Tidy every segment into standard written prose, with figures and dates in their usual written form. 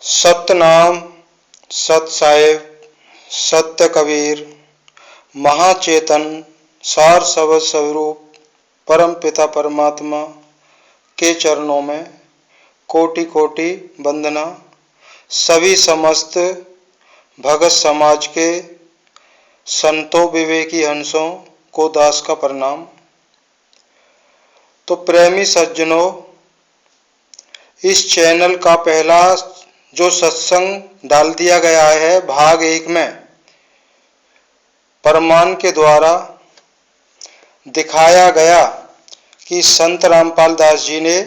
सतनाम, सत साहेब, सत्य कबीर, महाचेतन, सार शब्द स्वरूप परम पिता परमात्मा के चरणों में कोटि कोटि वंदना। सभी समस्त भगत समाज के संतों विवेकी हंसों को दास का प्रणाम। तो प्रेमी सज्जनों, इस चैनल का पहला जो सत्संग डाल दिया गया है भाग 1 में प्रमाण के द्वारा दिखाया गया कि संत रामपाल दास जी ने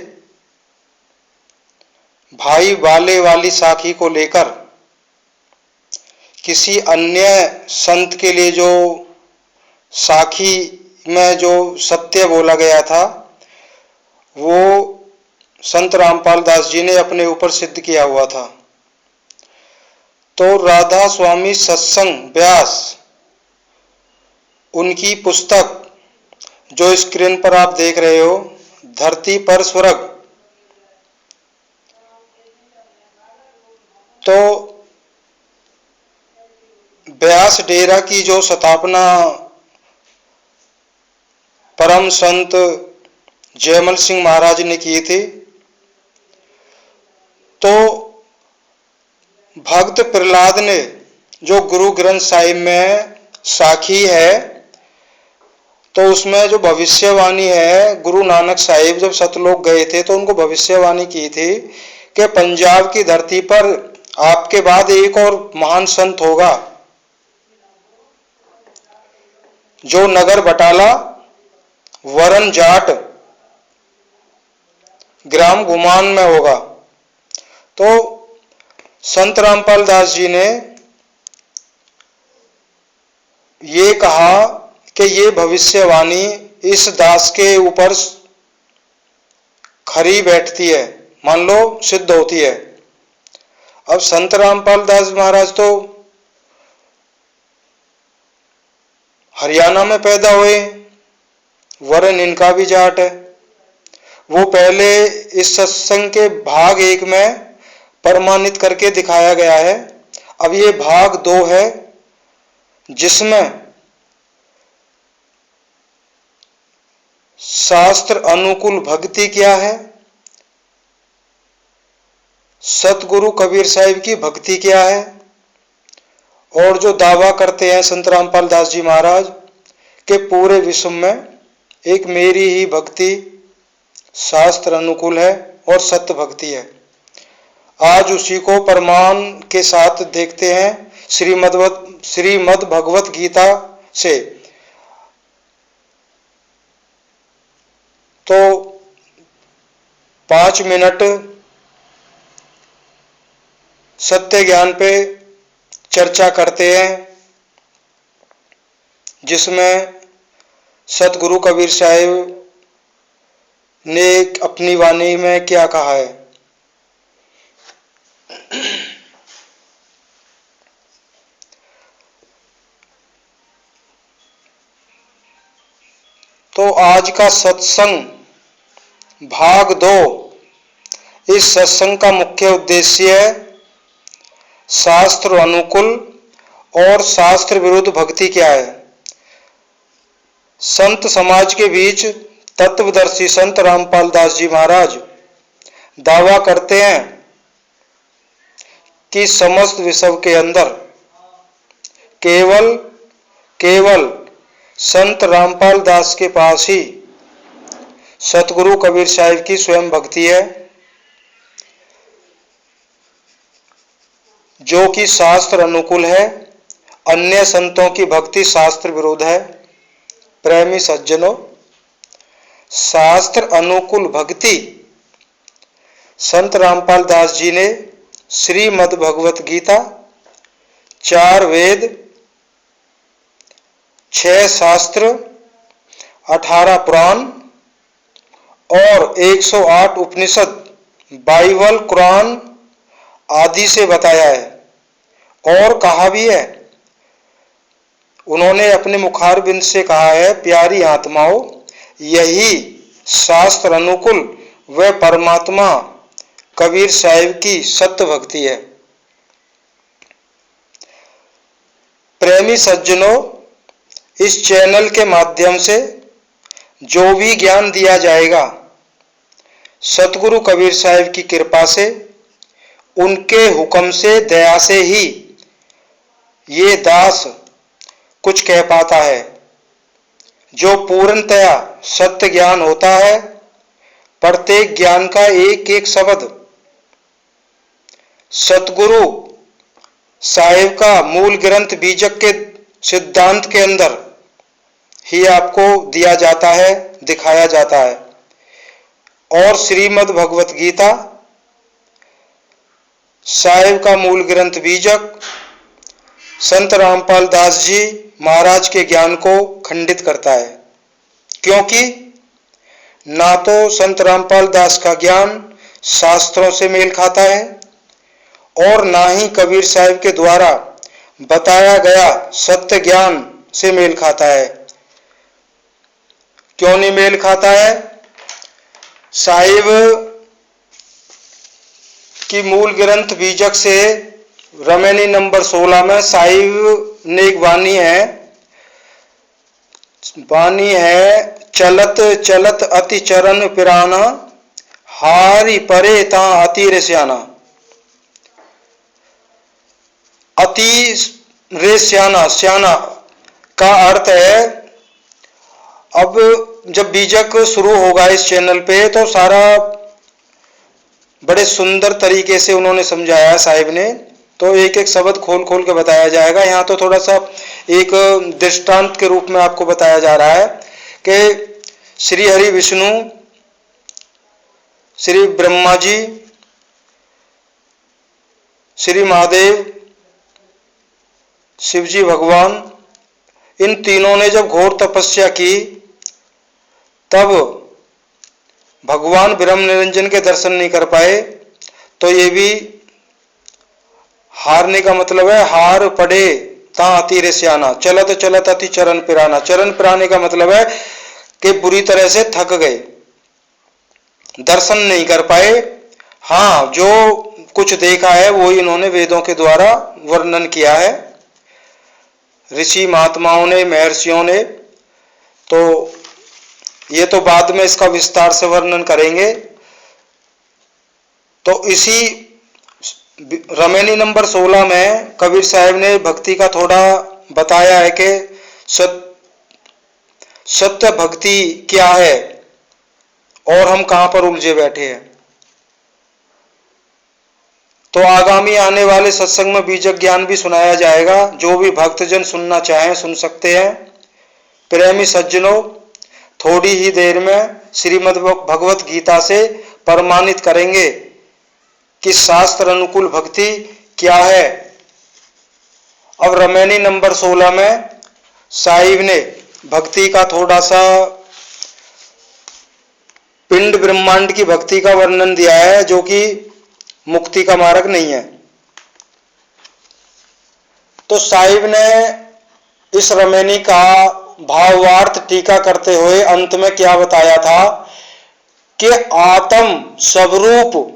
भाई बाले वाली साखी को लेकर किसी अन्य संत के लिए जो साखी में जो सत्य बोला गया था वो संत रामपाल दास जी ने अपने ऊपर सिद्ध किया हुआ था। तो राधा स्वामी सत्संग व्यास उनकी पुस्तक जो स्क्रीन पर आप देख रहे हो, धरती पर स्वर्ग, तो व्यास डेरा की जो स्थापना परम संत जयमल सिंह महाराज ने की थी, तो भक्त प्रहलाद ने जो गुरु ग्रंथ साहिब में साखी है तो उसमें जो भविष्यवाणी है, गुरु नानक साहिब जब सतलोक गए थे तो उनको भविष्यवाणी की थी कि पंजाब की धरती पर आपके बाद एक और महान संत होगा जो नगर बटाला वरन जाट ग्राम गुमान में होगा। तो संत रामपाल दास जी ने ये कहा कि ये भविष्यवाणी इस दास के ऊपर खरी बैठती है, मान लो सिद्ध होती है। अब संत रामपाल दास महाराज तो हरियाणा में पैदा हुए, वरन इनका भी जाट है। वो पहले इस सत्संग के भाग 1 में प्रमाणित करके दिखाया गया है। अब ये भाग 2 है जिसमें शास्त्र अनुकूल भक्ति क्या है, सतगुरु कबीर साहिब की भक्ति क्या है, और जो दावा करते हैं संत रामपाल दास जी महाराज के पूरे विश्व में एक मेरी ही भक्ति शास्त्र अनुकूल है और सत्य भक्ति है। आज उसी को प्रमाण के साथ देखते हैं श्रीमद् भगवत गीता से। तो 5 मिनट सत्य ज्ञान पे चर्चा करते हैं जिसमें सतगुरु कबीर साहिब ने अपनी वाणी में क्या कहा है। तो आज का सत्संग भाग 2, इस सत्संग का मुख्य उद्देश्य है शास्त्र अनुकूल और शास्त्र विरुद्ध भक्ति क्या है। संत समाज के बीच तत्वदर्शी संत रामपाल दास जी महाराज दावा करते हैं कि समस्त विश्व के अंदर केवल संत रामपाल दास के पास ही सतगुरु कबीर साहिब की स्वयं भक्ति है जो कि शास्त्र अनुकूल है। अन्य संतों की भक्ति शास्त्र विरोध है। प्रेमी सज्जनों, शास्त्र अनुकूल भक्ति संत रामपाल दास जी ने श्रीमद् भगवत गीता, 4 वेद, 6 शास्त्र, 18 पुराण और 108 उपनिषद, बाइबल, कुरान आदि से बताया है और कहा भी है। उन्होंने अपने मुखारबिंद से कहा है, प्यारी आत्माओं, यही शास्त्र अनुकूल व परमात्मा कबीर साहिब की सत्य भक्ति है। प्रेमी सज्जनों, इस चैनल के माध्यम से जो भी ज्ञान दिया जाएगा सतगुरु कबीर साहिब की कृपा से, उनके हुक्म से, दया से ही ये दास कुछ कह पाता है। जो पूर्णतया सत्य ज्ञान होता है, प्रत्येक ज्ञान का एक एक शब्द सतगुरु साहिब का मूल ग्रंथ बीजक के सिद्धांत के अंदर ही आपको दिया जाता है, दिखाया जाता है। और श्रीमद् भगवत गीता साहिब का मूल ग्रंथ बीजक संत रामपाल दास जी महाराज के ज्ञान को खंडित करता है, क्योंकि ना तो संत रामपाल दास का ज्ञान शास्त्रों से मेल खाता है और ना ही कबीर साहिब के द्वारा बताया गया सत्य ज्ञान से मेल खाता है। क्यों नहीं मेल खाता है? साहिब की मूल ग्रंथ बीजक से रमेनी नंबर 16 में साहिब ने एक वाणी है, चलत चलत अति चरण पिराना, हारि परे ता अति रेस्याना। अति रेस्याना, श्याना का अर्थ है, अब जब बीजक शुरू होगा इस चैनल पे तो सारा बड़े सुंदर तरीके से उन्होंने समझाया साहिब ने, तो एक एक शब्द खोल खोल के बताया जाएगा। यहाँ तो थोड़ा सा एक दृष्टांत के रूप में आपको बताया जा रहा है कि श्री हरि विष्णु, श्री ब्रह्मा जी, श्री महादेव, शिवजी भगवान, इन तीनों ने जब घोर तपस्या की तब भगवान ब्रह्म निरंजन के दर्शन नहीं कर पाए। तो ये भी हारने का मतलब है, हार पड़े ता अति रेस्याना, चलत चलत अति चरण पिराना। चरण पिराने का मतलब है कि बुरी तरह से थक गए, दर्शन नहीं कर पाए। हाँ, जो कुछ देखा है वो इन्होंने वेदों के द्वारा वर्णन किया है, ऋषि महात्माओं ने, महर्षियों ने। तो ये तो बाद में इसका विस्तार से वर्णन करेंगे। तो इसी रमेनी नंबर 16 में कबीर साहिब ने भक्ति का थोड़ा बताया है कि सत्य भक्ति क्या है और हम कहां पर उलझे बैठे हैं। तो आगामी आने वाले सत्संग में बीजक ज्ञान भी सुनाया जाएगा। जो भी भक्तजन सुनना चाहें सुन सकते हैं। प्रेमी सज्जनों, थोड़ी ही देर में श्रीमद् भगवत गीता से प्रमाणित करेंगे कि शास्त्र अनुकूल भक्ति क्या है। अब रमेनी नंबर 16 में साहिब ने भक्ति का थोड़ा सा पिंड ब्रह्मांड की भक्ति का वर्णन दिया है, जो कि मुक्ति का मार्ग नहीं है। तो साहिब ने इस रमेनी का भावार्थ टीका करते हुए अंत में क्या बताया था कि आत्म स्वरूप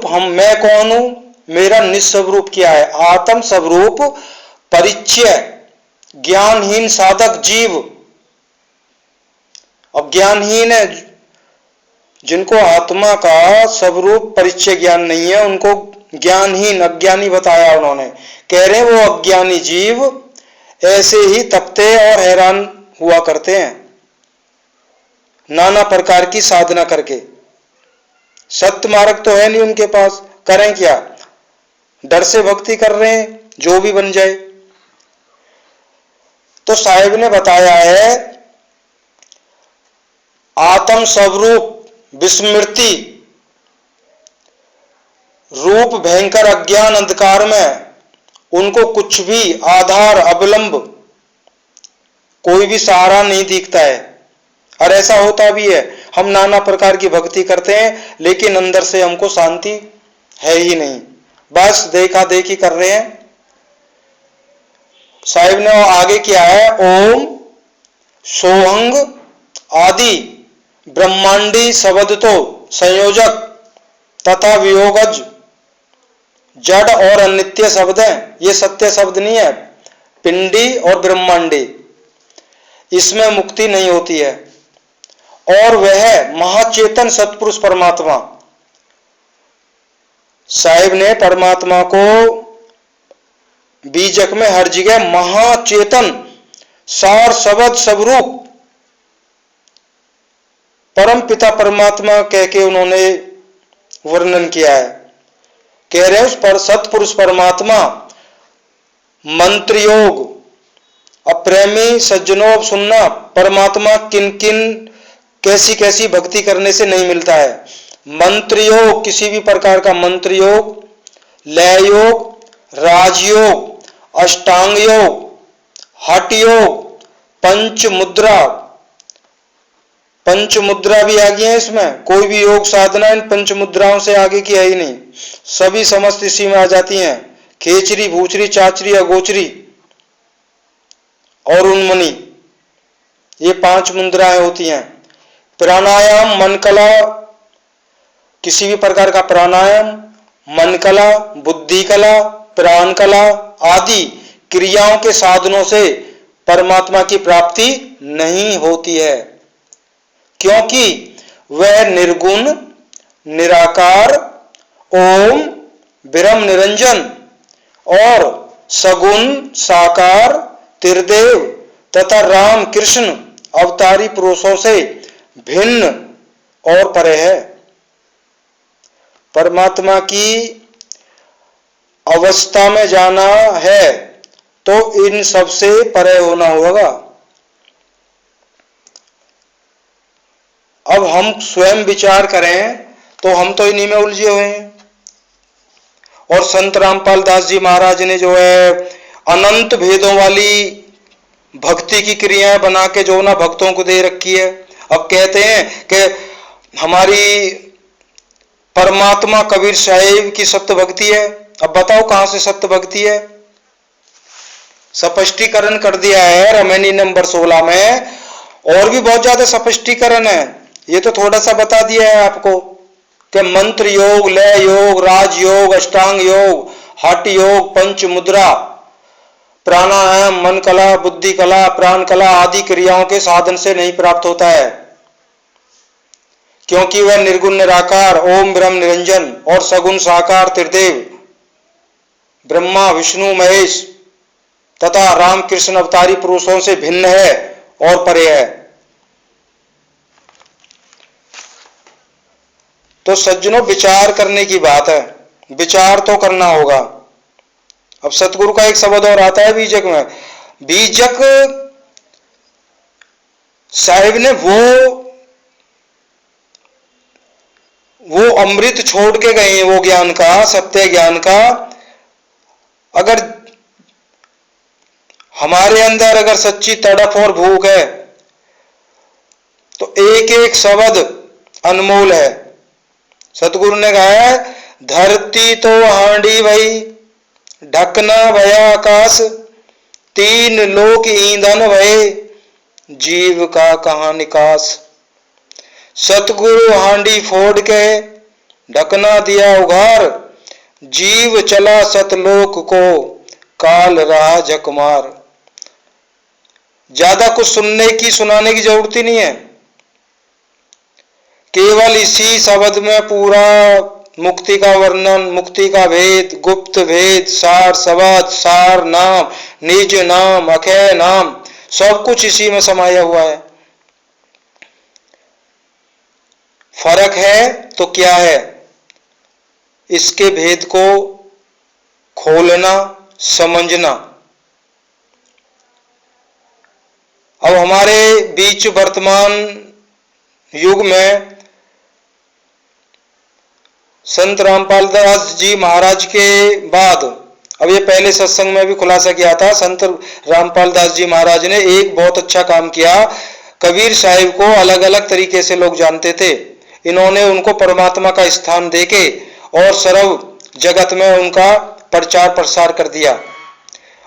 हम, मैं कौन हूं, मेरा निस्वरूप क्या है। आत्म स्वरूप परिचय ज्ञानहीन साधक जीव। अब ज्ञानहीन है, जिनको आत्मा का स्वरूप परिचय ज्ञान नहीं है, उनको ज्ञानहीन, अज्ञानी बताया उन्होंने। कह रहे वो अज्ञानी जीव ऐसे ही तपते और हैरान हुआ करते हैं, नाना प्रकार की साधना करके। सत्य मार्ग तो है नहीं उनके पास, करें क्या? डर से भक्ति कर रहे हैं, जो भी बन जाए। तो साहिब ने बताया है, आत्म स्वरूप विस्मृति रूप भयंकर अज्ञान अंधकार में उनको कुछ भी आधार, अवलंब, कोई भी सहारा नहीं दिखता है। और ऐसा होता भी है, हम नाना प्रकार की भक्ति करते हैं लेकिन अंदर से हमको शांति है ही नहीं, बस देखा देखी कर रहे हैं। साहिब ने आगे किया है, ओम सोहंग आदि ब्रह्मांडी शब्द तो संयोजक तथा वियोगज जड़ और अनित्य शब्द हैं, ये सत्य शब्द नहीं है। पिंडी और ब्रह्मांडी, इसमें मुक्ति नहीं होती है। और वह महाचेतन सत्पुरुष परमात्मा, साहिब ने परमात्मा को बीजक में हर जगह महाचेतन सार शब्द स्वरूप परम पिता परमात्मा कह के उन्होंने वर्णन किया है। कह रहे उस पर सत्पुरुष परमात्मा मंत्र योग। अब प्रेमी सज्जनों, अब सुनना, परमात्मा किन किन कैसी कैसी भक्ति करने से नहीं मिलता है। मंत्र योग, किसी भी प्रकार का मंत्र योग, लय योग, राजयोग, अष्टांग योग, हठ योग, पंच मुद्रा, पंच मुद्रा भी आ गई है इसमें। कोई भी योग साधना इन पंच मुद्राओं से आगे की है ही नहीं, सभी समस्त इसी में आ जाती हैं। खेचरी, भूचरी, चाचरी, अगोचरी और उन्मनी, ये 5 मुद्राएं होती हैं। प्राणायाम, मन कला, किसी भी प्रकार का प्राणायाम, मन कला, बुद्धि कला, प्राण कला आदि क्रियाओं के साधनों से परमात्मा की प्राप्ति नहीं होती है, क्योंकि वह निर्गुण, निराकार, ओम, ब्रह्म निरंजन और सगुण, साकार, त्रिदेव तथा राम कृष्ण अवतारी पुरुषों से भिन्न और परे है। परमात्मा की अवस्था में जाना है तो इन सब से परे होना होगा। अब हम स्वयं विचार करें तो हम तो इन्हीं में उलझे हुए हैं। और संत रामपाल दास जी महाराज ने जो है अनंत भेदों वाली भक्ति की क्रियाएं बना के जो ना भक्तों को दे रखी है। अब कहते हैं कि हमारी परमात्मा कबीर साहिब की सत्य भक्ति है। अब बताओ कहां से सत्य भक्ति है? स्पष्टीकरण कर दिया है रामायणी नंबर 16 में, और भी बहुत ज्यादा स्पष्टीकरण है। ये तो थोड़ा सा बता दिया है आपको कि मंत्र योग, लय योग, राजयोग, अष्टांग योग, हठ योग, पंच मुद्रा, प्राणायाम, मन कला, बुद्धि कला, प्राण कला आदि क्रियाओं के साधन से नहीं प्राप्त होता है, क्योंकि वह निर्गुण निराकार, ओम ब्रह्म निरंजन और सगुण साकार त्रिदेव ब्रह्मा, विष्णु, महेश तथा राम कृष्ण अवतारी पुरुषों से भिन्न है और परे है। तो सज्जनों, विचार करने की बात है, विचार तो करना होगा। अब सतगुरु का एक शब्द और आता है बीजक में। बीजक साहिब ने वो अमृत छोड़ के गए हैं, वो ज्ञान का, सत्य ज्ञान का। अगर हमारे अंदर अगर सच्ची तड़प और भूख है तो एक एक शब्द अनमोल है। सतगुरु ने कहा है, धरती तो हांडी भई, ढकना भया आकाश, 3 लोक ईंधन भये, जीव का कहां निकास। सतगुरु हांडी फोड़ के ढकना दिया उघार, जीव चला सतलोक को, काल रहा झकमार। ज्यादा कुछ सुनाने की जरूरत ही नहीं है, केवल इसी शब्द में पूरा मुक्ति का वर्णन, मुक्ति का भेद, गुप्त भेद, सार शब्द, सार नाम, निज नाम, अखय नाम, सब कुछ इसी में समाया हुआ है। फर्क है तो क्या है? इसके भेद को खोलना, समझना। अब हमारे बीच वर्तमान युग में संत रामपाल दास जी महाराज के बाद, अब ये पहले सत्संग में भी खुलासा किया था, संत रामपाल दास जी महाराज ने एक बहुत अच्छा काम किया। कबीर साहिब को अलग अलग तरीके से लोग जानते थे, इन्होंने उनको परमात्मा का स्थान देके और सर्व जगत में उनका प्रचार प्रसार कर दिया।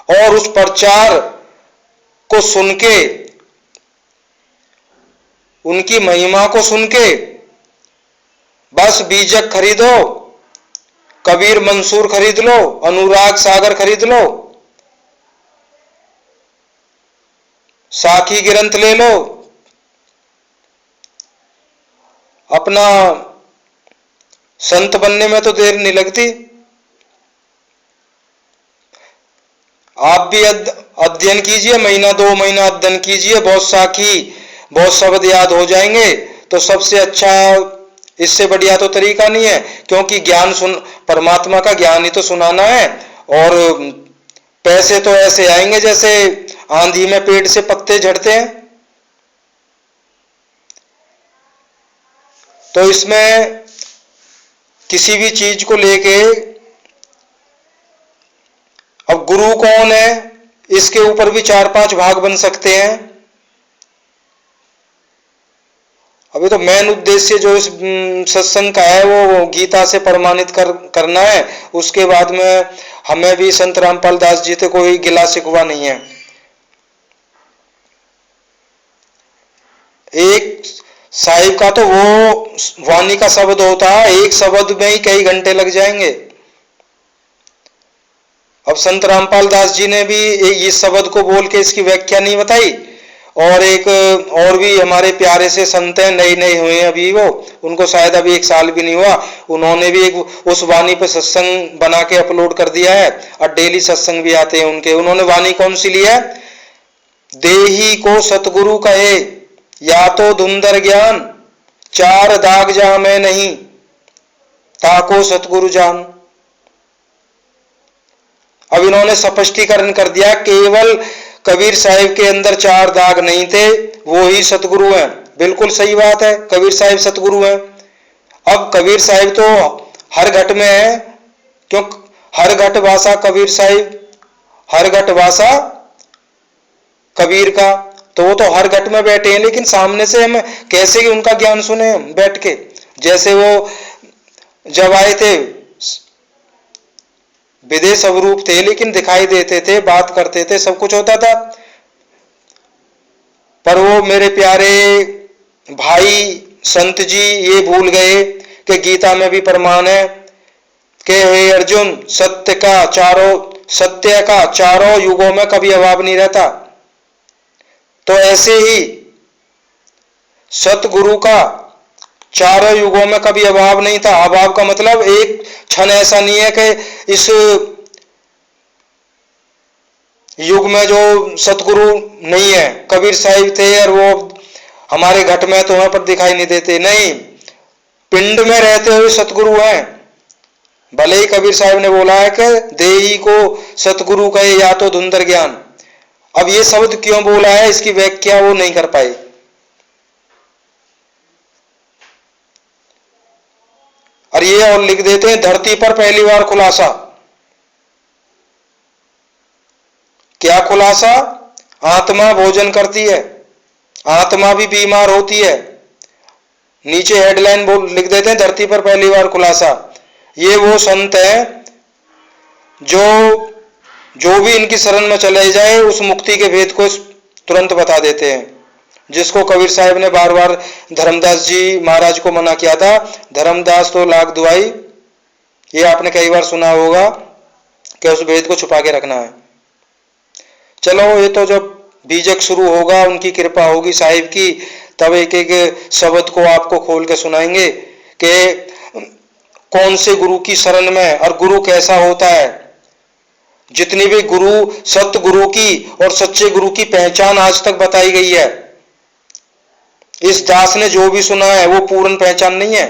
और उस प्रचार को सुन के, उनकी महिमा को सुन के बस बीजक खरीदो, कबीर मंसूर खरीद लो, अनुराग सागर खरीद लो, साखी ग्रंथ ले लो, अपना संत बनने में तो देर नहीं लगती। आप भी अध्ययन कीजिए, महीना 2 महीना अध्ययन कीजिए, बहुत साखी बहुत शब्द याद हो जाएंगे। तो सबसे अच्छा, इससे बढ़िया तो तरीका नहीं है, क्योंकि ज्ञान परमात्मा का ज्ञान ही तो सुनाना है। और पैसे तो ऐसे आएंगे जैसे आंधी में पेड़ से पत्ते झड़ते हैं। तो इसमें किसी भी चीज को लेके, अब गुरु कौन है, इसके ऊपर भी 4-5 भाग बन सकते हैं। अभी तो मेन उद्देश्य जो इस सत्संग का है वो गीता से प्रमाणित करना है। उसके बाद में हमें भी संत रामपाल दास जी से कोई गिला शिकवा नहीं है। एक साहिब का तो वो वाणी का शब्द होता है, एक शब्द में ही कई घंटे लग जाएंगे। अब संत रामपाल दास जी ने भी इस शब्द को बोल के इसकी व्याख्या नहीं बताई। और एक और भी हमारे प्यारे से संत हैं, नए हुए अभी, वो उनको शायद अभी 1 साल भी नहीं हुआ, उन्होंने भी एक उस वाणी पे सत्संग बना के अपलोड कर दिया है और डेली सत्संग भी आते हैं उनके। उन्होंने वाणी कौन सी ली है? देही को सतगुरु कहे या तो धुंधर ज्ञान, 4 दाग जा मैं नहीं ताको सतगुरु जान। अब इन्होंने स्पष्टीकरण कर दिया, केवल कबीर साहिब के अंदर 4 दाग नहीं थे, वो ही सतगुरु हैं। बिल्कुल सही बात है, कबीर साहिब सतगुरु हैं। अब कबीर साहिब तो हर घट में है, क्यों? हर घट वासा कबीर साहिब, हर घट वासा कबीर का, तो वो तो हर घट में बैठे हैं। लेकिन सामने से हम कैसे उनका ज्ञान सुने बैठ के? जैसे वो जब आए थे विदेश स्वरूप थे, लेकिन दिखाई देते थे, बात करते थे, सब कुछ होता था। पर वो मेरे प्यारे भाई संत जी ये भूल गए कि गीता में भी प्रमाण है कि हे अर्जुन, सत्य का चारों युगों में कभी अभाव नहीं रहता। तो ऐसे ही सतगुरु का चारों युगों में कभी अभाव नहीं था। अभाव का मतलब एक क्षण ऐसा नहीं है कि इस युग में जो सतगुरु नहीं है। कबीर साहिब थे और वो हमारे घट में तो वहां पर दिखाई नहीं देते, नहीं, पिंड में रहते हुए सतगुरु हैं। भले ही कबीर साहिब ने बोला है कि देही को सतगुरु कहे या तो धुंधर ज्ञान। अब ये शब्द क्यों बोला है, इसकी व्याख्या वो नहीं कर पाए। और ये और लिख देते हैं, धरती पर पहली बार खुलासा। क्या खुलासा? आत्मा भोजन करती है, आत्मा भी बीमार होती है। नीचे हेडलाइन लिख देते हैं, धरती पर पहली बार खुलासा। ये वो संत हैं जो भी इनकी शरण में चले जाए उस मुक्ति के भेद को तुरंत बता देते हैं। जिसको कबीर साहिब ने बार बार धर्मदास जी महाराज को मना किया था, धर्मदास तो लाख दुआई, ये आपने कई बार सुना होगा कि उस भेद को छुपा के रखना है। चलो, ये तो जब बीजक शुरू होगा, उनकी कृपा होगी साहिब की, तब एक एक शब्द को आपको खोल के सुनाएंगे कि कौन से गुरु की शरण में, और गुरु कैसा होता है। जितनी भी गुरु, सत्य गुरु की और सच्चे गुरु की पहचान आज तक बताई गई है, इस दास ने जो भी सुना है वो पूर्ण पहचान नहीं है।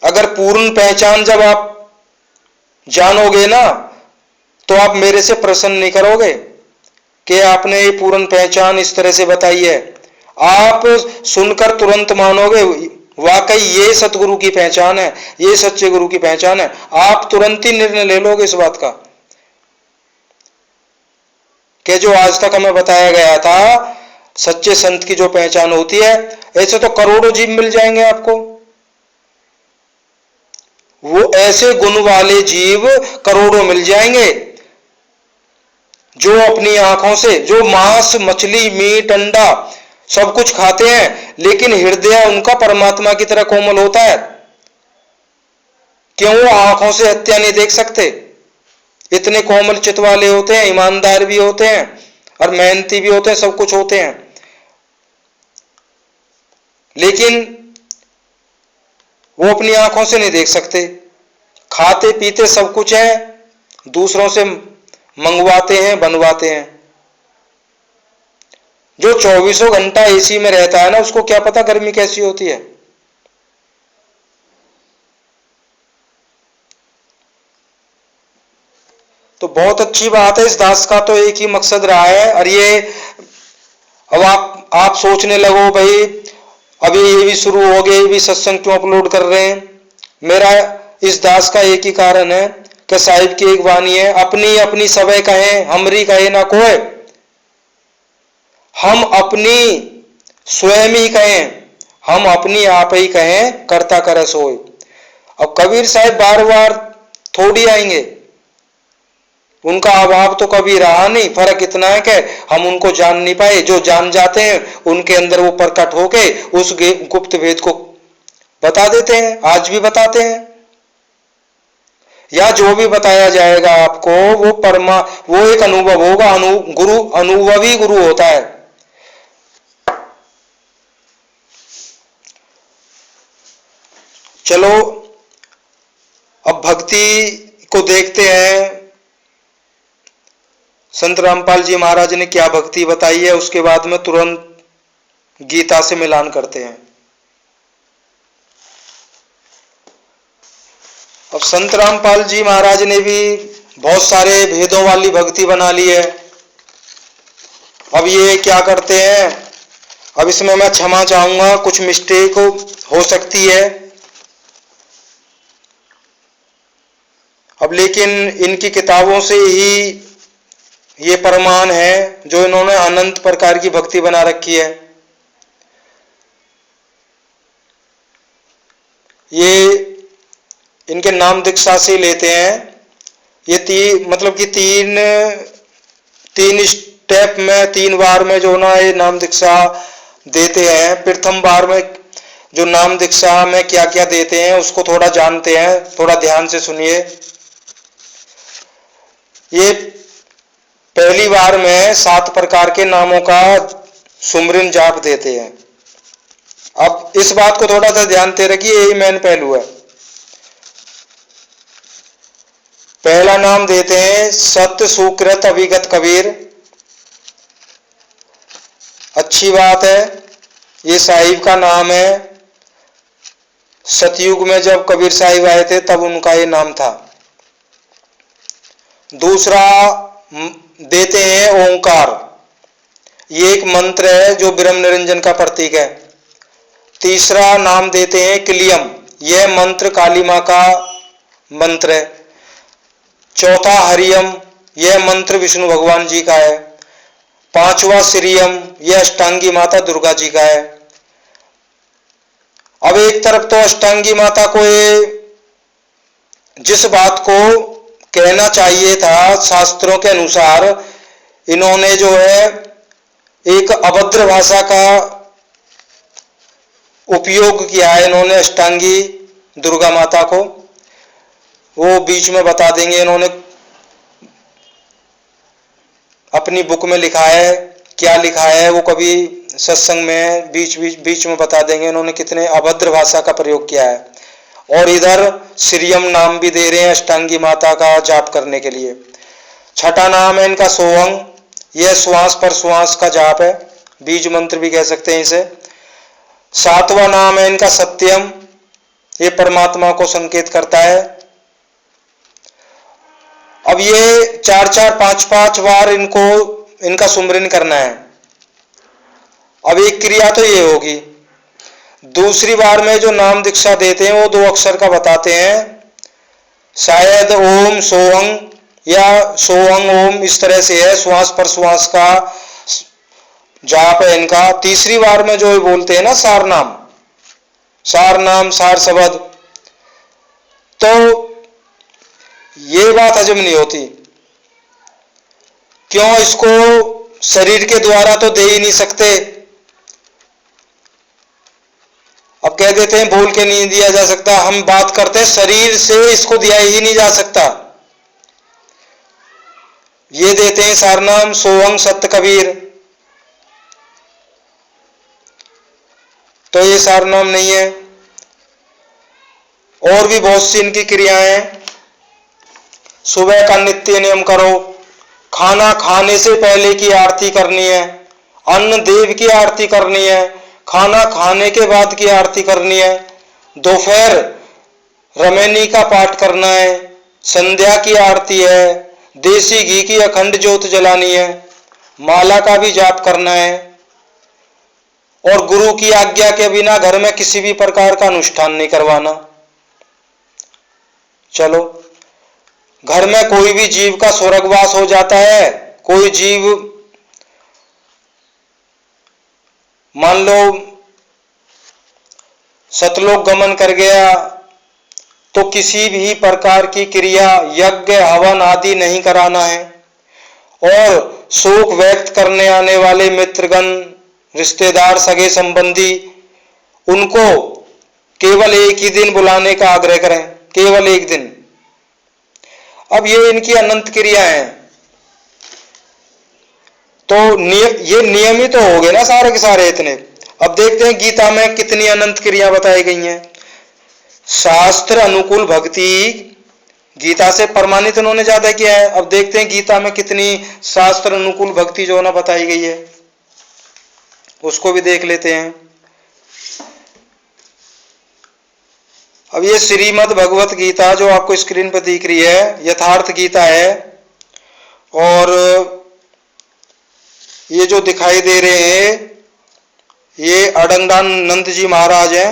अगर पूर्ण पहचान जब आप जानोगे ना, तो आप मेरे से प्रश्न नहीं करोगे कि आपने ये पूर्ण पहचान इस तरह से बताई है। आप सुनकर तुरंत मानोगे, वाकई ये सतगुरु की पहचान है, ये सच्चे गुरु की पहचान है। आप तुरंत ही निर्णय ले लोगे इस बात का कि जो आज तक हमें बताया गया था, सच्चे संत की जो पहचान होती है, ऐसे तो करोड़ों जीव मिल जाएंगे आपको। वो ऐसे गुण वाले जीव करोड़ों मिल जाएंगे जो अपनी आंखों से, जो मांस, मछली, मीट, अंडा सब कुछ खाते हैं, लेकिन हृदय उनका परमात्मा की तरह कोमल होता है। क्यों? वो आंखों से हत्या नहीं देख सकते। इतने कोमल चित्त वाले होते हैं, ईमानदार भी होते हैं और मेहनती भी होते हैं, सब कुछ होते हैं, लेकिन वो अपनी आंखों से नहीं देख सकते। खाते पीते सब कुछ है, दूसरों से मंगवाते हैं, बनवाते हैं। जो 24 घंटा एसी में रहता है ना, उसको क्या पता गर्मी कैसी होती है। तो बहुत अच्छी बात है। इस दास का तो एक ही मकसद रहा है। और ये अब आप सोचने लगो भाई अभी ये भी शुरू हो गए, ये भी सत्संग क्यों अपलोड कर रहे हैं। मेरा इस दास का एक ही कारण है कि साहिब की एक वाणी है, अपनी अपनी सबे कहें, हमरी कहे ना कोई, हम अपनी स्वयं ही कहें, हम अपनी आप ही कहें, करता करे सोए। अब कबीर साहब बार बार थोड़ी आएंगे, उनका अभाव तो कभी रहा नहीं। फर्क इतना है कि हम उनको जान नहीं पाए। जो जान जाते हैं उनके अंदर वो प्रकट होके उस गुप्त भेद को बता देते हैं, आज भी बताते हैं। या जो भी बताया जाएगा आपको वो एक अनुभव होगा। गुरु अनुभवी गुरु होता है। चलो अब भक्ति को देखते हैं, संत रामपाल जी महाराज ने क्या भक्ति बताई है, उसके बाद में तुरंत गीता से मिलान करते हैं। अब संत रामपाल जी महाराज ने भी बहुत सारे भेदों वाली भक्ति बना ली है। अब ये क्या करते हैं, अब इसमें मैं क्षमा चाहूंगा, कुछ मिस्टेक हो सकती है। अब लेकिन इनकी किताबों से ही ये प्रमाण है, जो इन्होंने अनंत प्रकार की भक्ति बना रखी है। ये इनके नाम दीक्षा से लेते हैं। ये मतलब कि तीन स्टेप में, 3 बार में जो ना ये नाम दीक्षा देते हैं। प्रथम बार में जो नाम दीक्षा में क्या क्या देते हैं उसको थोड़ा जानते हैं, थोड़ा ध्यान से सुनिए। ये पहली बार में 7 प्रकार के नामों का सुमरन जाप देते हैं। अब इस बात को थोड़ा सा ध्यान दे रखिए, यही मेन पहलू है। पहला नाम देते हैं सत्य सुकृत अभिगत कबीर। अच्छी बात है, ये साहिब का नाम है। सतयुग में जब कबीर साहिब आए थे तब उनका ये नाम था। दूसरा देते हैं ओंकार, ये एक मंत्र है जो ब्रह्म निरंजन का प्रतीक है। तीसरा नाम देते हैं किलियम, यह मंत्र काली मां का मंत्र है। चौथा हरियम, यह मंत्र विष्णु भगवान जी का है। 5वां श्रीयम, यह अष्टांगी माता दुर्गा जी का है। अब एक तरफ तो अष्टांगी माता को जिस बात को कहना चाहिए था शास्त्रों के अनुसार, इन्होंने जो है एक अभद्र भाषा का उपयोग किया है। इन्होंने अष्टांगी दुर्गा माता को, वो बीच में बता देंगे, इन्होंने अपनी बुक में लिखा है, क्या लिखा है वो कभी सत्संग में बीच में बता देंगे इन्होंने कितने अभद्र भाषा का प्रयोग किया है। और इधर श्रीयम नाम भी दे रहे हैं अष्टांगी माता का जाप करने के लिए। छठा नाम है इनका सोहंग, यह श्वास पर श्वास का जाप है, बीज मंत्र भी कह सकते हैं इसे। 7वां नाम है इनका सत्यम, ये परमात्मा को संकेत करता है। अब ये 4-4, 5-5 बार इनका सुमरन करना है। अब एक क्रिया तो ये होगी। दूसरी बार में जो नाम दीक्षा देते हैं वो 2 अक्षर का बताते हैं, शायद ओम सोहंग या सोहंग ओम, इस तरह से है। श्वास पर श्वास का जाप है इनका। तीसरी बार में जो बोलते हैं ना सार नाम सार शब्द, तो ये बात हजम नहीं होती। क्यों? इसको शरीर के द्वारा तो दे ही नहीं सकते, देते हैं, बोल के नहीं दिया जा सकता। हम बात करते हैं शरीर से इसको दिया ही नहीं जा सकता। ये देते हैं सारनाम सोहंग सत्य कबीर, तो ये सारनाम नहीं है। और भी बहुत सी इनकी क्रियाएं। सुबह का नित्य नियम करो, खाना खाने से पहले की आरती करनी है, अन्न देव की आरती करनी है, खाना खाने के बाद की आरती करनी है, दोपहर रमैनी का पाठ करना है, संध्या की आरती है, देसी घी की अखंड ज्योत जलानी है, माला का भी जाप करना है, और गुरु की आज्ञा के बिना घर में किसी भी प्रकार का अनुष्ठान नहीं करवाना। चलो, घर में कोई भी जीव का स्वर्गवास हो जाता है, कोई जीव मान लो सतलोक गमन कर गया, तो किसी भी प्रकार की क्रिया यज्ञ हवन आदि नहीं कराना है। और शोक व्यक्त करने आने वाले मित्रगण, रिश्तेदार, सगे संबंधी, उनको केवल एक ही दिन बुलाने का आग्रह करें, केवल एक दिन। अब ये इनकी अनंत क्रिया है, तो ये नियम ही तो हो गए ना सारे के सारे इतने। अब देखते हैं गीता में कितनी अनंत क्रिया बताई गई हैं। शास्त्र अनुकूल भक्ति गीता से प्रमाणित उन्होंने ज्यादा किया है। अब देखते हैं गीता में कितनी शास्त्र अनुकूल भक्ति जो ना बताई गई है, उसको भी देख लेते हैं। अब ये श्रीमद् भगवत गीता जो आपको स्क्रीन पर दिख रही है, यथार्थ गीता है, और ये जो दिखाई दे रहे हैं ये अडंगानंद जी महाराज हैं।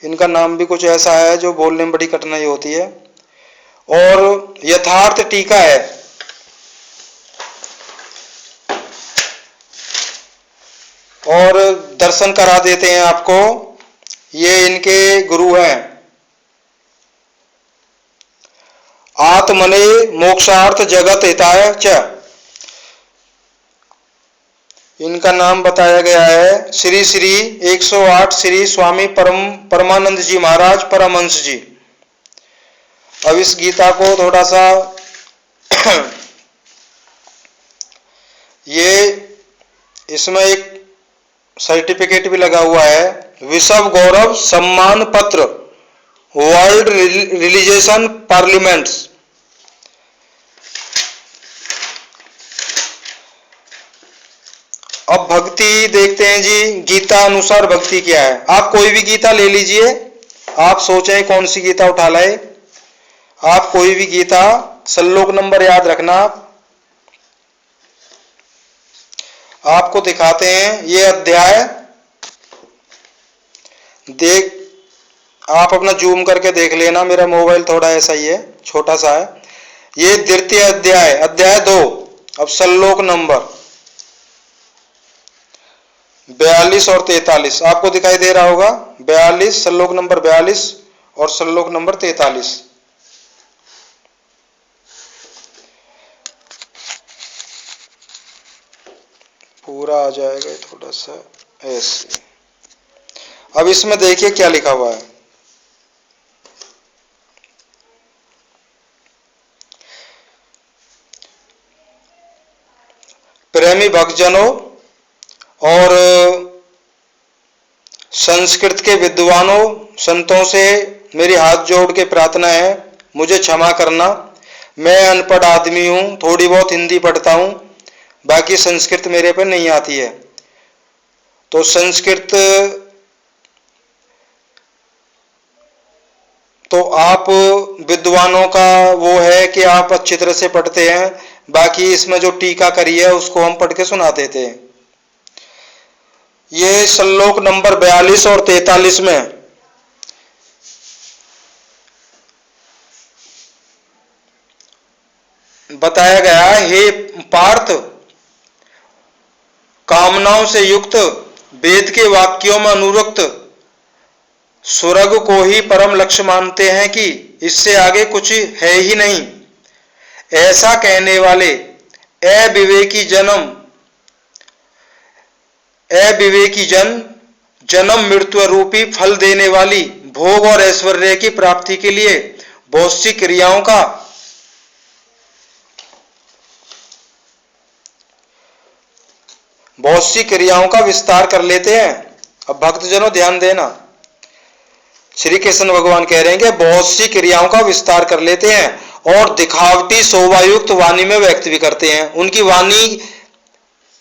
इनका नाम भी कुछ ऐसा है जो बोलने में बड़ी कठिनाई होती है। और यथार्थ टीका है, और दर्शन करा देते हैं आपको। ये इनके गुरु हैं। आत्मने मोक्षार्थ जगत हिताय च, इनका नाम बताया गया है श्री श्री 108 श्री स्वामी परमानंद जी महाराज परमहंस जी। अब इस गीता को थोड़ा सा ये इसमें एक सर्टिफिकेट भी लगा हुआ है, विश्व गौरव सम्मान पत्र, वर्ल्ड रिलीजियस पार्लियामेंट्स। अब भक्ति देखते हैं जी, गीता अनुसार भक्ति क्या है। आप कोई भी गीता ले लीजिए, आप सोचें कौन सी गीता उठा लाए। आप कोई भी गीता, श्लोक नंबर याद रखना। आपको दिखाते हैं ये अध्याय, देख आप अपना जूम करके देख लेना, मेरा मोबाइल थोड़ा ऐसा ही है, छोटा सा है। ये द्वितीय अध्याय, अध्याय 2। अब श्लोक नंबर 42 और 43 आपको दिखाई दे रहा होगा। 42, श्लोक नंबर 42 और श्लोक नंबर 43। पूरा आ जाएगा थोड़ा सा ऐसे। अब इसमें देखिए क्या लिखा हुआ है। प्रेमी भक्तजनों और संस्कृत के विद्वानों, संतों से मेरी हाथ जोड़ के प्रार्थना है, मुझे क्षमा करना। मैं अनपढ़ आदमी हूं, थोड़ी बहुत हिंदी पढ़ता हूं, बाकी संस्कृत मेरे पे नहीं आती है। तो संस्कृत तो आप विद्वानों का वो है कि आप अच्छी तरह से पढ़ते हैं, बाकी इसमें जो टीका करी है उसको हम पढ़ के सुना देते हैं। ये श्लोक नंबर 42 और 43 में बताया गया, हे पार्थ, कामनाओं से युक्त वेद के वाक्यों में अनुरक्त स्वर्ग को ही परम लक्ष्य मानते हैं कि इससे आगे कुछ है ही नहीं। ऐसा कहने वाले अविवेकी जन जन्म मृत्यु रूपी फल देने वाली भोग और ऐश्वर्य की प्राप्ति के लिए बहुत सी क्रियाओं का विस्तार कर लेते हैं। अब भक्तजनों ध्यान देना, श्री कृष्ण भगवान कह रहे हैं कि बहुत सी क्रियाओं का विस्तार कर लेते हैं और दिखावटी शोभायुक्त वाणी में व्यक्त भी करते हैं। उनकी वाणी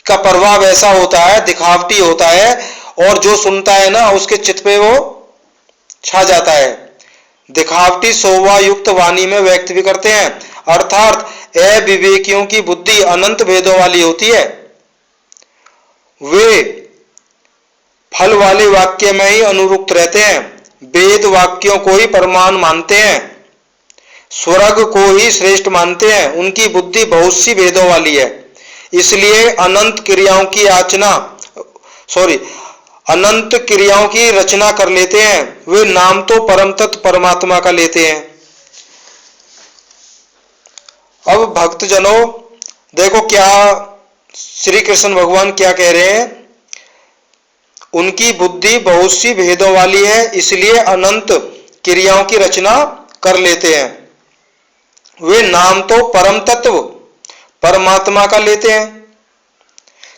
का प्रभाव ऐसा होता है, दिखावटी होता है, और जो सुनता है ना उसके चित्त पे वो छा जाता है। दिखावटी शोभायुक्त वाणी में व्यक्त भी करते हैं, अर्थात अविवेकियों की बुद्धि अनंत भेदों वाली होती है। वे फल वाले वाक्य में ही अनुरुक्त रहते हैं, वेद वाक्यों को ही प्रमाण मानते हैं, स्वर्ग को ही श्रेष्ठ मानते हैं। उनकी बुद्धि बहुत सी भेदों वाली है, इसलिए अनंत क्रियाओं की रचना कर लेते हैं। वे नाम तो परम तत्व परमात्मा का लेते हैं। अब भक्तजनों देखो क्या श्री कृष्ण भगवान क्या कह रहे हैं, उनकी बुद्धि बहुत सी भेदों वाली है, इसलिए अनंत क्रियाओं की रचना कर लेते हैं। वे नाम तो परम तत्व परमात्मा का लेते हैं,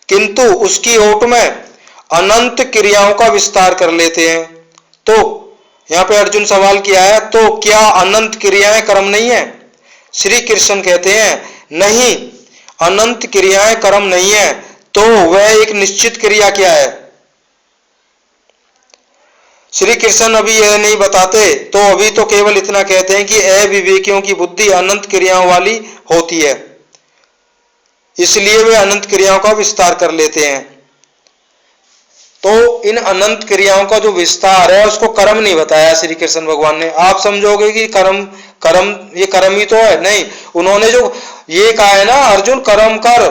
किंतु उसकी ओट में अनंत क्रियाओं का विस्तार कर लेते हैं। तो यहां पे अर्जुन सवाल किया है, तो क्या अनंत क्रियाएं कर्म नहीं है? श्री कृष्ण कहते हैं नहीं, अनंत क्रियाएं कर्म नहीं है। तो वह एक निश्चित क्रिया क्या है? श्री कृष्ण अभी यह नहीं बताते, तो अभी तो केवल इतना कहते हैं कि अविवेकियों की बुद्धि अनंत क्रियाओं वाली होती है, इसलिए वे अनंत क्रियाओं का विस्तार कर लेते हैं। तो इन अनंत क्रियाओं का जो विस्तार है उसको कर्म नहीं बताया श्री कृष्ण भगवान ने। आप समझोगे कि कर्म ये कर्म ही तो है, नहीं। उन्होंने जो ये कहा है ना, अर्जुन कर्म कर,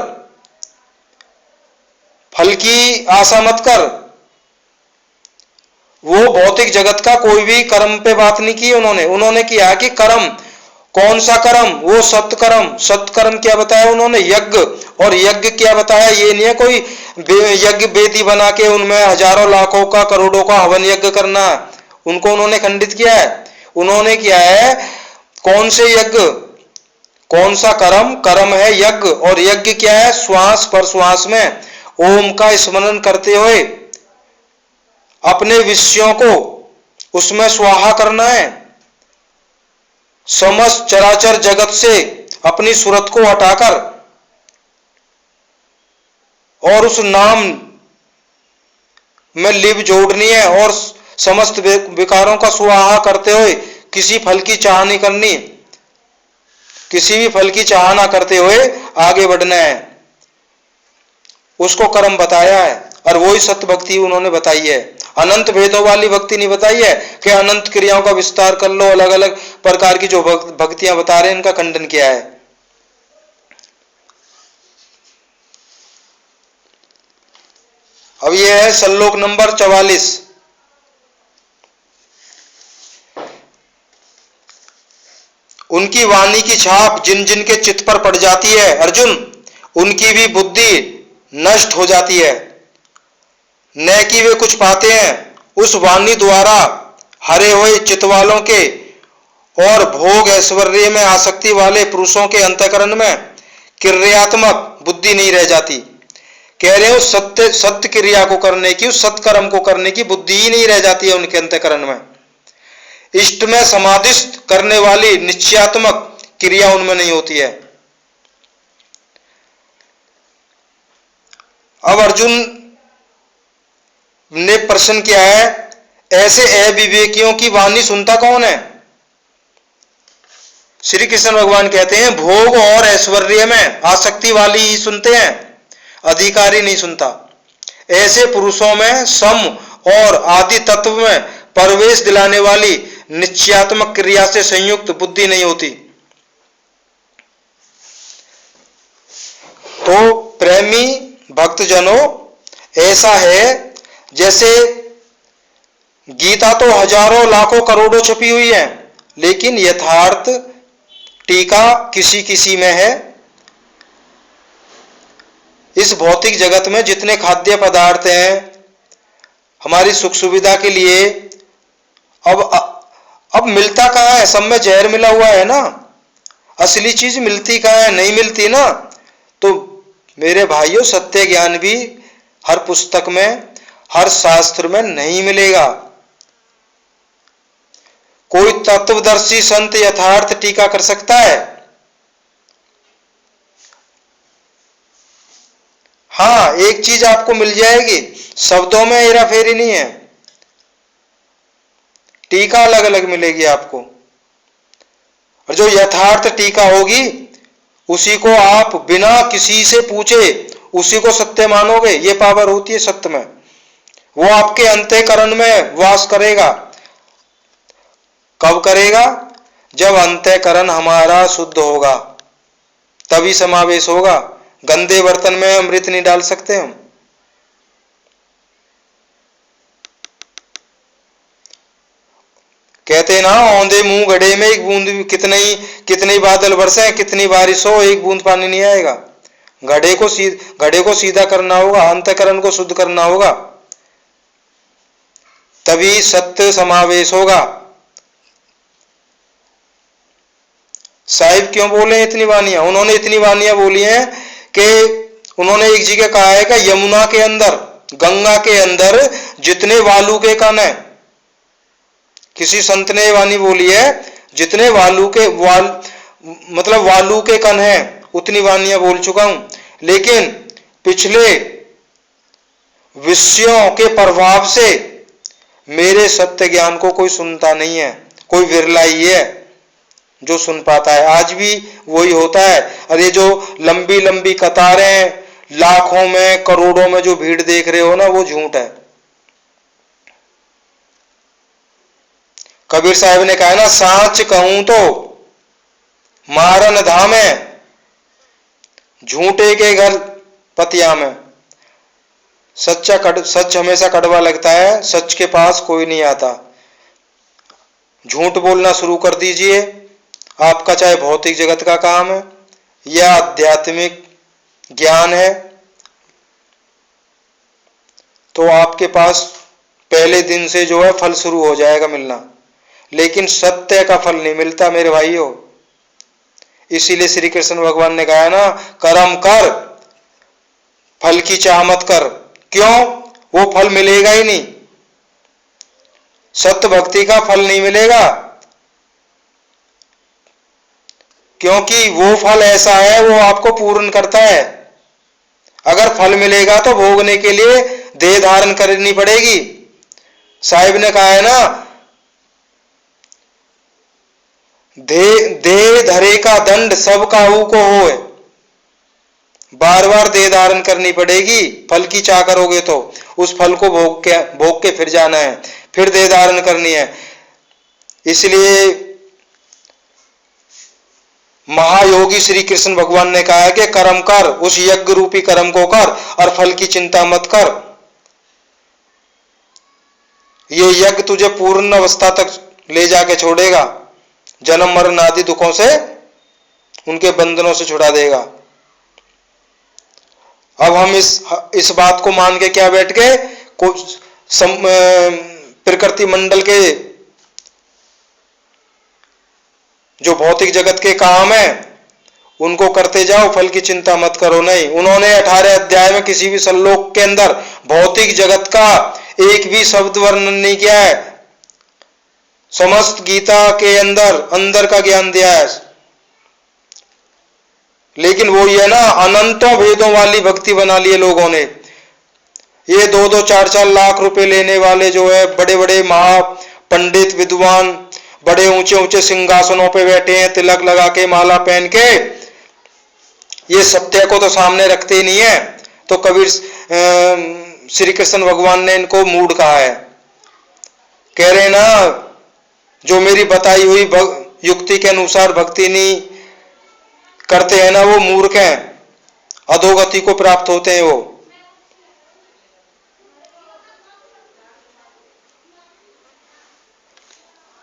फल की आशा मत कर, वो भौतिक जगत का कोई भी कर्म पे बात नहीं की उन्होंने किया कि कर्म, कौन सा कर्म? वो सत्कर्म। सत्कर्म क्या बताया उन्होंने? यज्ञ। और यज्ञ क्या बताया? ये नहीं है कोई यज्ञ बेदी बना के उनमें हजारों लाखों का करोड़ों का हवन यज्ञ करना, उनको उन्होंने खंडित किया है। उन्होंने किया है कौन से यज्ञ, कौन सा कर्म? कर्म है यज्ञ। और यज्ञ क्या है? श्वास पर श्वास में ओम का स्मरण करते हुए अपने विषयों को उसमें स्वाहा करना है, समस्त चराचर जगत से अपनी सूरत को हटाकर और उस नाम में लिप जोड़नी है, और समस्त विकारों का स्वाहा करते हुए किसी फल की चाह नहीं करनी, किसी भी फल की चाह ना करते हुए आगे बढ़ना है, उसको कर्म बताया है। और वही सत्य भक्ति उन्होंने बताई है, अनंत भेदों वाली भक्ति नहीं बताई है कि अनंत क्रियाओं का विस्तार कर लो। अलग अलग प्रकार की जो भक्तियां बता रहे हैं इनका खंडन किया है। अब यह है श्लोक नंबर 44। उनकी वाणी की छाप जिन जिन के चित्त पर पड़ जाती है अर्जुन, उनकी भी बुद्धि नष्ट हो जाती है, न कि वे कुछ पाते हैं। उस वाणी द्वारा हरे हुए चित्त वालों के और भोग ऐश्वर्य में आसक्ति वाले पुरुषों के अंतःकरण में क्रियात्मक बुद्धि नहीं रह जाती। कह रहे हो सत्य क्रिया को करने की, उस सत्कर्म को करने की बुद्धि ही नहीं रह जाती है उनके अंतःकरण में। इष्ट में समाधिस्थ करने वाली निश्चयात्मक क्रिया उनमें नहीं होती है। अब अर्जुन ने प्रश्न किया है, ऐसे अविवेकियों की वाणी सुनता कौन है? श्री कृष्ण भगवान कहते हैं भोग और ऐश्वर्य में आसक्ति वाली ही सुनते हैं, अधिकारी नहीं सुनता। ऐसे पुरुषों में सम और आदि तत्व में प्रवेश दिलाने वाली निश्चयात्मक क्रिया से संयुक्त बुद्धि नहीं होती। तो प्रेमी भक्तजनों, ऐसा है जैसे गीता तो हजारों लाखों करोड़ों छपी हुई है, लेकिन यथार्थ टीका किसी किसी में है। इस भौतिक जगत में जितने खाद्य पदार्थ हैं, हमारी सुख सुविधा के लिए। अब मिलता कहाँ है, सब में जहर मिला हुआ है ना। असली चीज मिलती कहाँ है, नहीं मिलती ना। तो मेरे भाइयों, सत्य ज्ञान भी हर पुस्तक में, हर शास्त्र में नहीं मिलेगा। कोई तत्वदर्शी संत यथार्थ टीका कर सकता है? हाँ, एक चीज आपको मिल जाएगी, शब्दों में हेरा फेरी नहीं है, टीका अलग अलग मिलेगी आपको। और जो यथार्थ टीका होगी उसी को आप बिना किसी से पूछे उसी को सत्य मानोगे। ये पावर होती है सत्य में। वो आपके अंतःकरण में वास करेगा। कब करेगा? जब अंतःकरण हमारा शुद्ध होगा, तभी समावेश होगा। गंदे बर्तन में अमृत नहीं डाल सकते हम। कहते ना, औंधे मुंह गड्ढे में एक बूंद, कितने बादल बरसे, कितनी बारिश हो, एक बूंद पानी नहीं आएगा। गड्ढे को सीधा करना होगा, अंतःकरण को शुद्ध करना होगा, तभी सत्य समावेश होगा। साहिब क्यों बोले इतनी वानियां? उन्होंने इतनी वानियां बोली हैं कि उन्होंने एक जगह कहा है कि यमुना के अंदर, गंगा के अंदर जितने वालू के कण हैं, किसी संत ने वाणी बोली है, जितने वालू के कण हैं उतनी वानियां बोल चुका हूं। लेकिन पिछले विषयों के प्रभाव से मेरे सत्य ज्ञान को कोई सुनता नहीं है, कोई विरला ही है जो सुन पाता है। आज भी वही होता है। और ये जो लंबी लंबी कतारें, लाखों में करोड़ों में जो भीड़ देख रहे हो ना, वो झूठ है। कबीर साहब ने कहा ना, साच कहूं तो मारन धामे, झूठे के घर पतिया में। सच हमेशा कड़वा लगता है, सच के पास कोई नहीं आता। झूठ बोलना शुरू कर दीजिए, आपका चाहे भौतिक जगत का काम है या आध्यात्मिक ज्ञान है, तो आपके पास पहले दिन से जो है फल शुरू हो जाएगा मिलना। लेकिन सत्य का फल नहीं मिलता मेरे भाइयों। इसीलिए श्री कृष्ण भगवान ने कहा ना, कर्म कर, फल की चाह मत कर। क्यों? वो फल मिलेगा ही नहीं, सत्य भक्ति का फल नहीं मिलेगा, क्योंकि वो फल ऐसा है, वो आपको पूर्ण करता है। अगर फल मिलेगा तो भोगने के लिए देह धारण करनी पड़ेगी। साहिब ने कहा है ना, देह धरे का दंड सब काहू को होए। बार बार देह धारण करनी पड़ेगी। फल की चाह करोगे तो उस फल को भोग के फिर जाना है, फिर देह धारण करनी है। इसलिए महायोगी श्री कृष्ण भगवान ने कहा है कि कर्म कर, उस यज्ञ रूपी कर्म को कर और फल की चिंता मत कर। ये यज्ञ तुझे पूर्ण अवस्था तक ले जाके छोड़ेगा, जन्म मरण आदि दुखों से, उनके बंधनों से छुड़ा देगा। अब हम इस बात को मान के क्या बैठ गए, प्रकृति मंडल के जो भौतिक जगत के काम है उनको करते जाओ, फल की चिंता मत करो। नहीं, उन्होंने 18 अध्याय में किसी भी श्लोक के अंदर भौतिक जगत का एक भी शब्द वर्णन नहीं किया है। समस्त गीता के अंदर का ज्ञान दिया है। लेकिन वो ये ना, अनंतों भेदों वाली भक्ति बना लिए लोगों ने। ये 2-2, 4-4 लाख रुपए लेने वाले जो है बड़े बड़े महा पंडित विद्वान, बड़े ऊंचे ऊंचे सिंहासनों पे बैठे हैं, तिलक लगा के, माला पहन के, ये सत्य को तो सामने रखते ही नहीं है। तो कबीर श्री कृष्ण भगवान ने इनको मूढ़ कहा है। कह रहे ना, जो मेरी बताई हुई युक्ति के अनुसार भक्ति नहीं करते हैं ना, वो मूर्ख हैं, अधोगति को प्राप्त होते हैं वो।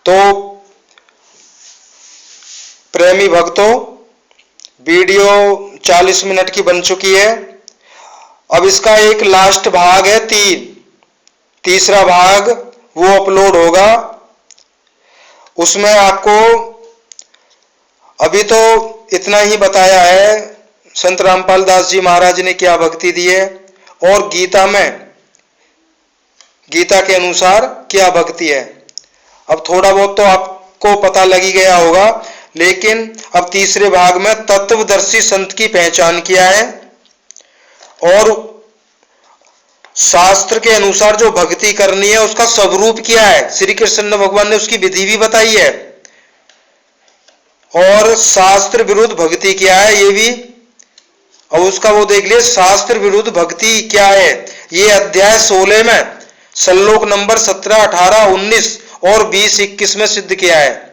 तो प्रेमी भक्तों, वीडियो 40 मिनट की बन चुकी है। अब इसका एक लास्ट भाग है 3, तीसरा भाग वो अपलोड होगा। उसमें आपको अभी तो इतना ही बताया है संत रामपाल दास जी महाराज ने क्या भक्ति दी है और गीता में, गीता के अनुसार क्या भक्ति है। अब थोड़ा बहुत तो आपको पता लग ही गया होगा, लेकिन अब तीसरे भाग में तत्वदर्शी संत की पहचान क्या है और शास्त्र के अनुसार जो भक्ति करनी है उसका स्वरूप क्या है। श्री कृष्ण भगवान ने उसकी विधि भी बताई है और शास्त्र विरुद्ध भक्ति क्या है ये भी, और उसका वो देख लिए शास्त्र विरुद्ध भक्ति क्या है। ये अध्याय 16 में श्लोक नंबर 17, 18, 19 और 20, 21 में सिद्ध किया है।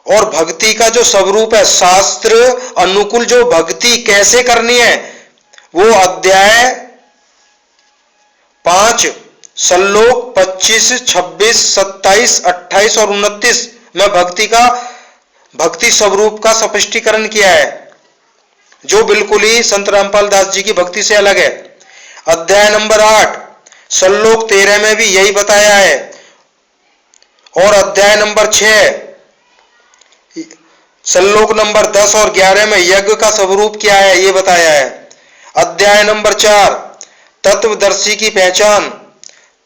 और भक्ति का जो स्वरूप है, शास्त्र अनुकूल जो भक्ति कैसे करनी है, वो अध्याय 5 श्लोक 25, 26, 27, 28 और 29 में भक्ति स्वरूप का स्पष्टीकरण किया है, जो बिल्कुल ही संत रामपाल दास जी की भक्ति से अलग है। अध्याय नंबर 8 श्लोक 13 में भी यही बताया है और अध्याय नंबर 6 श्लोक नंबर 10 और 11 में यज्ञ का स्वरूप क्या है ये बताया है। अध्याय नंबर 4 तत्वदर्शी की पहचान,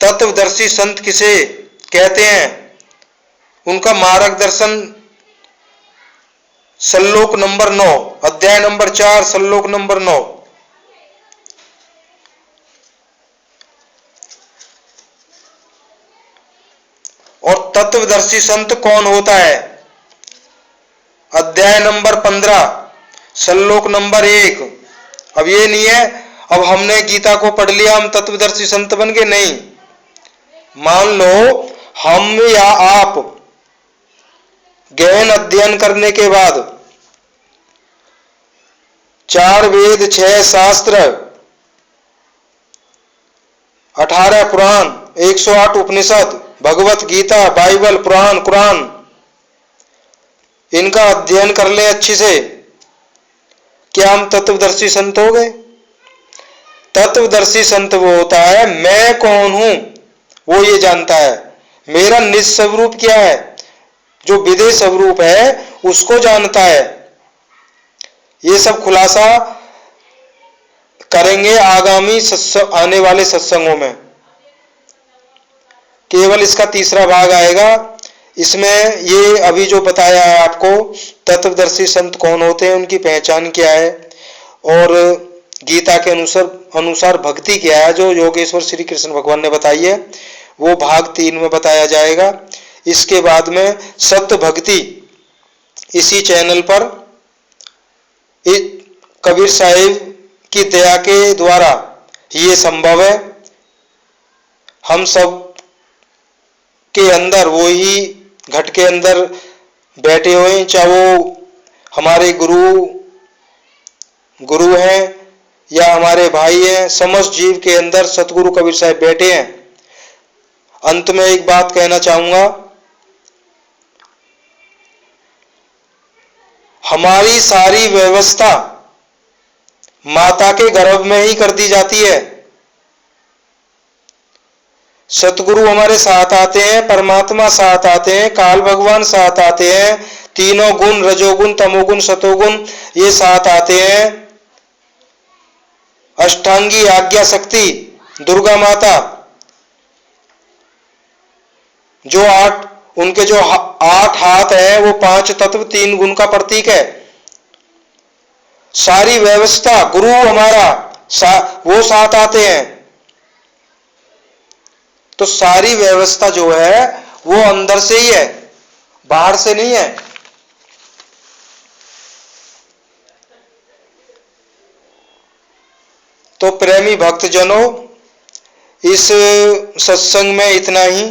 तत्वदर्शी संत किसे कहते हैं, उनका मार्गदर्शन, श्लोक नंबर 9, अध्याय नंबर 4 श्लोक नंबर 9। और तत्वदर्शी संत कौन होता है, अध्याय नंबर 15 श्लोक नंबर 1। अब ये नहीं है अब हमने गीता को पढ़ लिया हम तत्वदर्शी संत बन गए, नहीं। मान लो हम या आप गहन अध्ययन करने के बाद 4 वेद, 6 शास्त्र, 18 पुराण, 108 उपनिषद, भगवत गीता, बाइबल, पुराण, कुरान, इनका अध्ययन कर ले अच्छी से, क्या हम तत्वदर्शी संत हो गए? तत्वदर्शी संत वो होता है मैं कौन हूं वो ये जानता है, मेरा निज स्वरूप क्या है, जो विदेह स्वरूप है उसको जानता है। ये सब खुलासा करेंगे आगामी आने वाले सत्संगों में। केवल इसका तीसरा भाग आएगा, इसमें ये अभी जो बताया है आपको तत्वदर्शी संत कौन होते हैं, उनकी पहचान क्या है और गीता के अनुसार भक्ति क्या है जो योगेश्वर श्री कृष्ण भगवान ने बताई है, वो भाग 3 में बताया जाएगा। इसके बाद में सत्य भक्ति इसी चैनल पर कबीर साहिब की दया के द्वारा ये संभव है। हम सब के अंदर वो ही घट के अंदर बैठे हुए, चाहे वो हमारे गुरु हैं या हमारे भाई हैं, समस्त जीव के अंदर सतगुरु कबीर साहिब बैठे हैं। अंत में एक बात कहना चाहूंगा, हमारी सारी व्यवस्था माता के गर्भ में ही कर दी जाती है। सतगुरु हमारे साथ आते हैं, परमात्मा साथ आते हैं, काल भगवान साथ आते हैं, तीनों गुण रजोगुण तमोगुण सतोगुण ये साथ आते हैं। अष्टांगी आज्ञा शक्ति दुर्गा माता जो उनके जो 8 हाथ है वो 5 तत्व 3 गुण का प्रतीक है। सारी व्यवस्था गुरु हमारा वो साथ आते हैं, तो सारी व्यवस्था जो है वो अंदर से ही है, बाहर से नहीं है। तो प्रेमी भक्तजनों, इस सत्संग में इतना ही।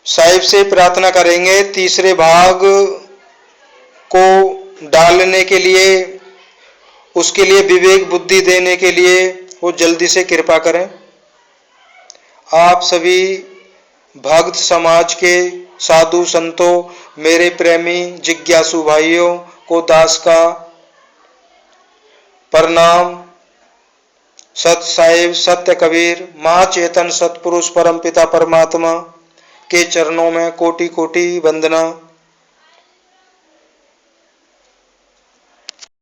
साहिब से प्रार्थना करेंगे तीसरे भाग को डालने के लिए, उसके लिए विवेक बुद्धि देने के लिए वो जल्दी से कृपा करें। आप सभी भक्त समाज के साधु संतों, मेरे प्रेमी जिज्ञासु भाइयों को दास का प्रणाम। सत साहिब, सत्य कबीर, महाचेतन सतपुरुष परमपिता परमात्मा के चरणों में कोटि कोटि वंदना।